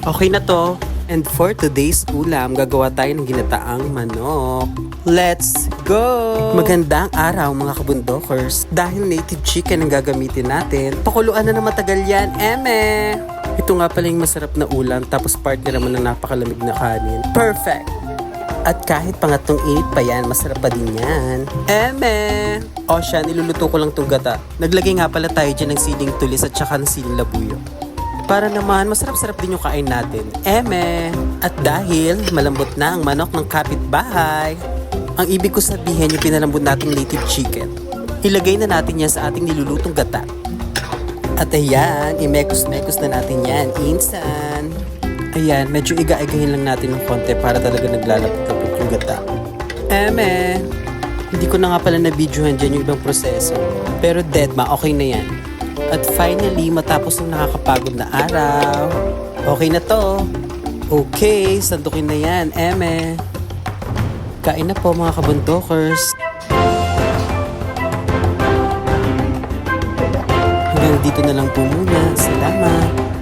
Okay na to. And for today's ulam, gagawa tayo ng ginataang manok. Let's go! Magandang araw mga kabundokers. Dahil native chicken ang gagamitin natin, pakuluan na ng matagal yan, eme! Ito nga pala yung masarap na ulam, tapos partner naman ng napakalamig na kanin. Perfect! At kahit pangatlong init pa yan, masarap pa din yan. Eme! O siya, niluluto ko lang tong gata. Naglagay nga pala tayo dyan ng siling tulis at saka ng siling labuyo. Para naman, masarap-sarap din yung kain natin. Eme! At dahil malambot na ang manok ng kapitbahay, ang ibig ko sabihin yung pinalambot nating native chicken, ilagay na natin yan sa ating nilulutong gata. At ayan, imekos-mekos na natin yan. Insan! Ayan, medyo iga-igahin lang natin ng konti para talaga naglalapot-lapot yung gata. Eme! Hindi ko na nga pala na-videohan dyan yung ibang proseso. Pero deadma, okay na yan. At finally, matapos ng nakakapagod na araw, okay na to. Okay, sandukin na yan, eme. Kain na po mga kabundokers. Hanggang dito na lang po muna. Salamat.